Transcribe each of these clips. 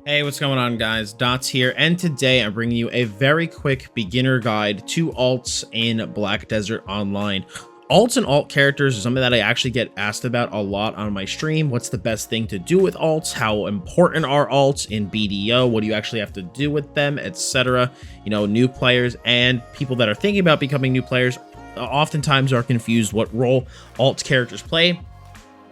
Hey, what's going on, guys? Dots here, and today I'm bringing you a very quick beginner guide to alts in Black Desert Online. Alts and alt characters is something that I actually get asked about a lot on my stream. What's the best thing to do with alts? How important are alts in BDO? What do you actually have to do with them, etc.? You know, new players and people that are thinking about becoming new players oftentimes are confused what role alt characters play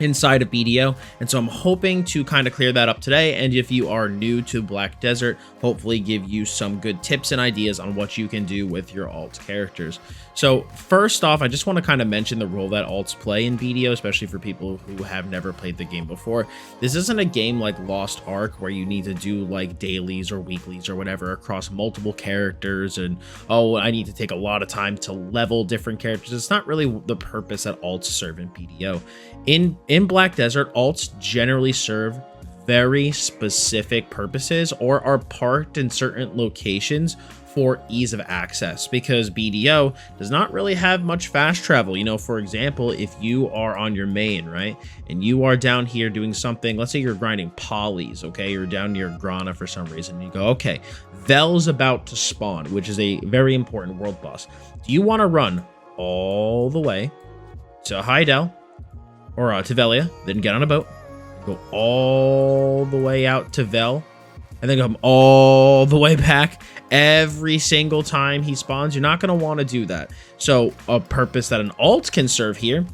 inside of BDO, and so I'm hoping to kind of clear that up today. And if you are new to Black Desert, hopefully give you some good tips and ideas on what you can do with your alt characters. So first off, I just want to kind of mention the role that alts play in BDO, especially for people who have never played the game before. This isn't a game like Lost Ark where you need to do like dailies or weeklies or whatever across multiple characters and, oh, I need to take a lot of time to level different characters. It's not really the purpose that alts serve in BDO. In Black Desert, alts generally serve very specific purposes or are parked in certain locations for ease of access, because BDO does not really have much fast travel. You know, for example, if you are on your main, right, and you are down here doing something, let's say you're grinding polys, okay, you're down near Grana for some reason, and you go, okay, Vel's about to spawn, which is a very important world boss. Do you want to run all the way to Hydael or to Velia, then get on a boat, go all the way out to Vel, and then come all the way back every single time he spawns? You're not going to want to do that. So a purpose that an alt can serve here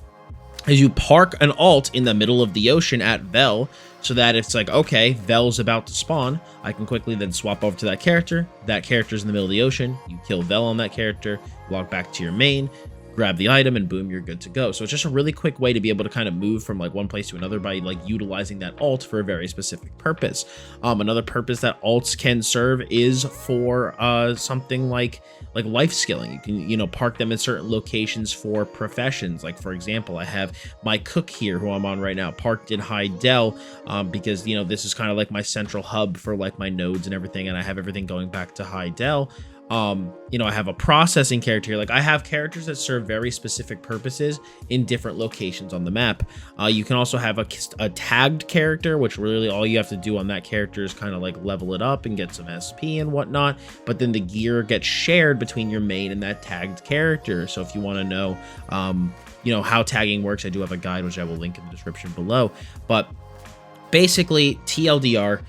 is you park an alt in the middle of the ocean at Vel, so that it's like, okay, Vel's about to spawn, I can quickly then swap over to that character's in the middle of the ocean, you kill Vel on that character, log back to your main, grab the item, and boom, you're good to go. So it's just a really quick way to be able to kind of move from like one place to another by like utilizing that alt for a very specific purpose. Another purpose that alts can serve is for something like life skilling. You can, you know, park them in certain locations for professions. Like, for example, I have my cook here, who I'm on right now, parked in Hydael, because, you know, this is kind of like my central hub for like my nodes and everything, and I have everything going back to Hydael. You know, I have a processing character here. Like, I have characters that serve very specific purposes in different locations on the map. You can also have a tagged character, which really all you have to do on that character is kind of like level it up and get some SP and whatnot. But then the gear gets shared between your main and that tagged character. So if you want to know, you know, how tagging works, I do have a guide, which I will link in the description below. But basically, TLDR,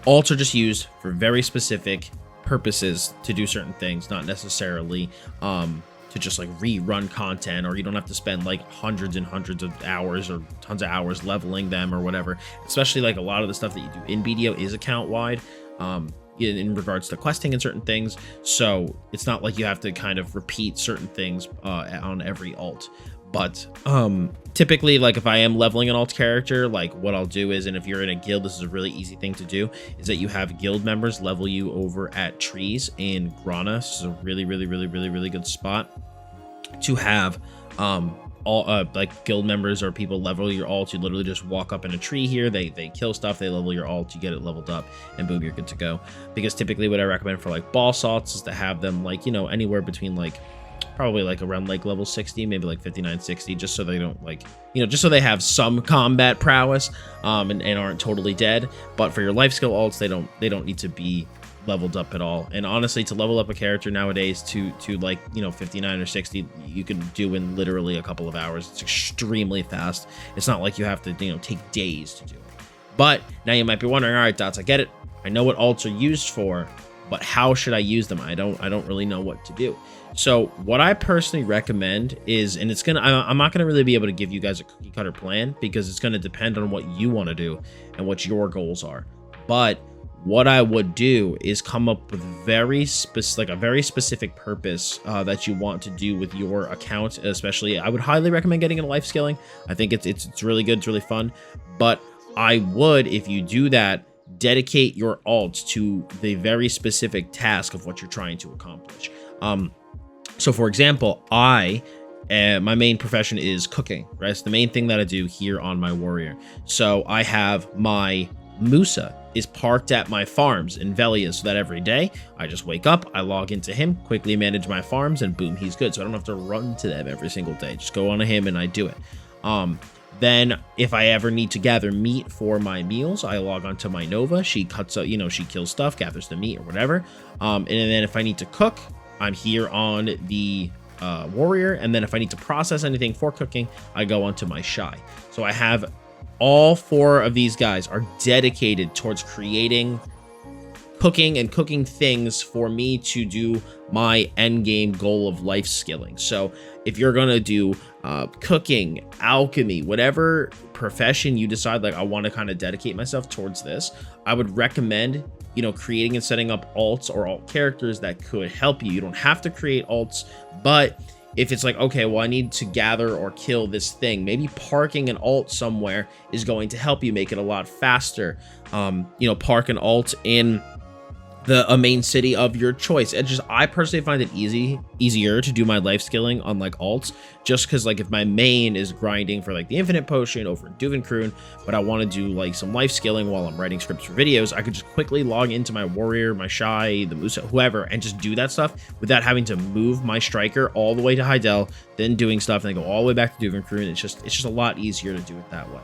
alts are just used for very specific purposes to do certain things, not necessarily to just like rerun content, or you don't have to spend like hundreds and hundreds of hours or tons of hours leveling them or whatever. Especially like a lot of the stuff that you do in BDO is account wide in regards to questing and certain things, so it's not like you have to kind of repeat certain things on every alt. But typically, like, if I am leveling an alt character, like what I'll do is, and if you're in a guild, this is a really easy thing to do, is that you have guild members level you over at trees in Grana. This is a really good spot to have all like guild members or people level your alt. You literally just walk up in a tree here, they kill stuff, they level your alt, you get it leveled up, and boom, you're good to go. Because typically what I recommend for like boss alts is to have them like, you know, anywhere between like probably like around like level 60, maybe like 59, 60, just so they don't like, you know, just so they have some combat prowess and aren't totally dead. But for your life skill alts, they don't need to be leveled up at all. And honestly, to level up a character nowadays to like, you know, 59 or 60, you can do in literally a couple of hours. It's extremely fast. It's not like you have to, you know, take days to do it. But now you might be wondering, all right, Dots, I get it, I know what alts are used for, but how should I use them? I don't really know what to do. So what I personally recommend is, and I'm not gonna really be able to give you guys a cookie cutter plan, because it's gonna depend on what you want to do and what your goals are. But what I would do is come up with a very specific purpose that you want to do with your account. Especially, I would highly recommend getting into life skilling. I think it's really good, it's really fun. But I would, if you do that, dedicate your alt to the very specific task of what you're trying to accomplish. So for example, my main profession is cooking, right? It's the main thing that I do here on my warrior. So I have my Musa is parked at my farms in Velia, so that every day I just wake up, I log into him, quickly manage my farms, and boom, he's good. So I don't have to run to them every single day. Just go on to him and I do it. Then if I ever need to gather meat for my meals, I log onto my Nova. She cuts up, she kills stuff, gathers the meat or whatever. And then if I need to cook, I'm here on the warrior. And then if I need to process anything for cooking, I go onto my shy. So I have all 4 of these guys are dedicated towards creating cooking and cooking things for me to do my end game goal of life skilling. So if you're gonna do cooking, alchemy, whatever profession you decide, like I want to kind of dedicate myself towards this, I would recommend creating and setting up alts or alt characters that could help you. You don't have to create alts, but if it's like, okay, well, I need to gather or kill this thing, maybe parking an alt somewhere is going to help you make it a lot faster. Park an alt in a main city of your choice. I personally find it easier to do my life skilling on like alts, just because like if my main is grinding for like the infinite potion over in Duvenkroon, but I want to do like some life skilling while I'm writing scripts for videos, I could just quickly log into my warrior, my shy, the Musa, whoever, and just do that stuff without having to move my striker all the way to Hydael, then doing stuff and then go all the way back to Duvenkroon. It's just a lot easier to do it that way.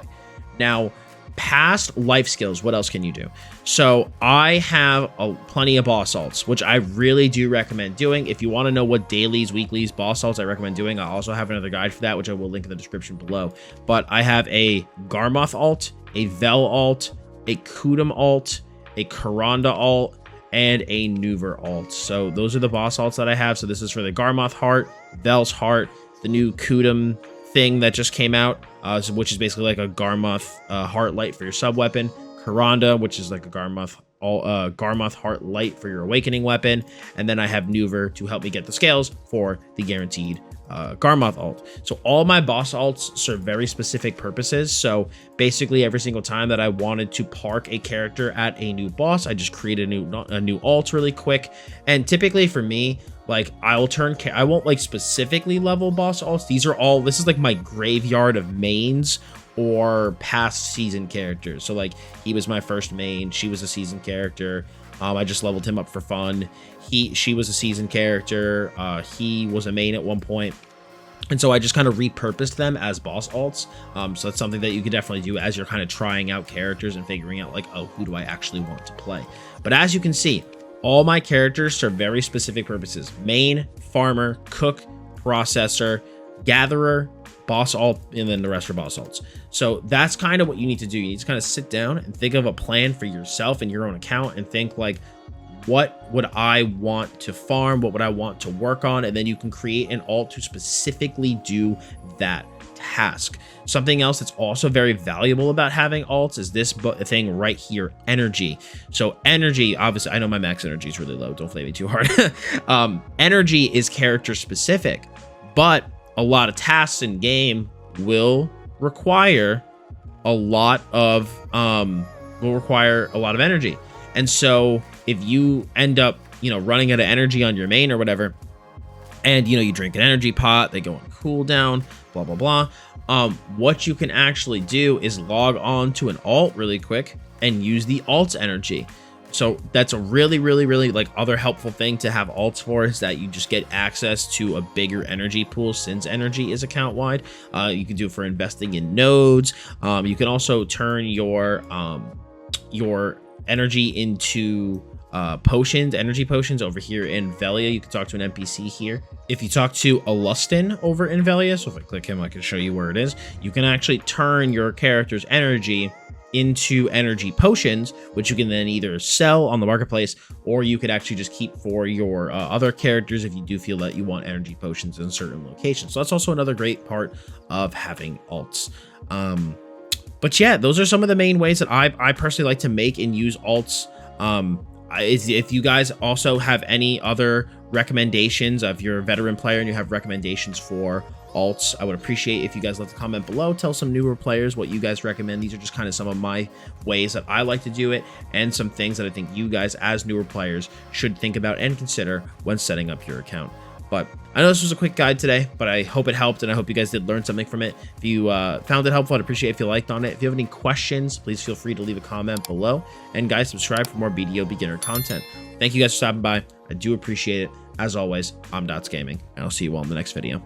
Now, past life skills, what else can you do? So I have plenty of boss alts, which I really do recommend doing. If you want to know what dailies, weeklies, boss alts I recommend doing, I also have another guide for that, which I will link in the description below. But I have a Garmoth alt, a Vel alt, a Kudum alt, a Karanda alt, and a Nuver alt. So those are the boss alts that I have. So this is for the Garmoth heart, Vel's heart, the new Kudum thing that just came out, which is basically like a Garmoth heart light for your sub weapon, Karanda, which is like a Garmoth heart light for your awakening weapon, and then I have Nuver to help me get the scales for the guaranteed Garmoth alt. So all my boss alts serve very specific purposes. So basically every single time that I wanted to park a character at a new boss, I just create a new alt really quick. And typically for me, like I won't like specifically level boss alts. This is like my graveyard of mains or past season characters. So like he was my first main, she was a season character. I just leveled him up for fun. She was a season character. He was a main at one point. And so I just kind of repurposed them as boss alts. So that's something that you could definitely do as you're kind of trying out characters and figuring out like, oh, who do I actually want to play? But as you can see, all my characters serve very specific purposes: main, farmer, cook, processor, gatherer, boss alt, and then the rest are boss alts. So that's kind of what you need to do. You need to kind of sit down and think of a plan for yourself and your own account and think like, what would I want to farm? What would I want to work on? And then you can create an alt to specifically do that task. Something else that's also very valuable about having alts is this thing right here, energy. So energy, obviously, I know my max energy is really low. Don't flame me too hard. Energy is character specific, but a lot of tasks in game will require a lot of energy. And so if you end up, running out of energy on your main or whatever, and you drink an energy pot, they go on cooldown, blah blah blah. What you can actually do is log on to an alt really quick and use the alt's energy. So that's a really like other helpful thing to have alts for, is that you just get access to a bigger energy pool, since energy is account wide. You can do it for investing in nodes. You can also turn your energy into energy potions over here in Velia. You can talk to an NPC here. If you talk to Alustin over in Velia, so if I click him, I can show you where it is. You can actually turn your character's energy into energy potions, which you can then either sell on the marketplace, or you could actually just keep for your other characters if you do feel that you want energy potions in certain locations. So that's also another great part of having alts. But yeah, those are some of the main ways that I personally like to make and use alts. If you guys also have any other recommendations, of your veteran player and you have recommendations for alts, I would appreciate if you guys left a comment below. Tell some newer players what you guys recommend. These are just kind of some of my ways that I like to do it, and some things that I think you guys as newer players should think about and consider when setting up your account. But I know this was a quick guide today, but I hope it helped, and I hope you guys did learn something from it. If you found it helpful, I'd appreciate if you liked on it. If you have any questions, please feel free to leave a comment below. And guys, subscribe for more BDO beginner content. Thank you guys for stopping by. I do appreciate it. As always, I'm Dots Gaming, and I'll see you all in the next video.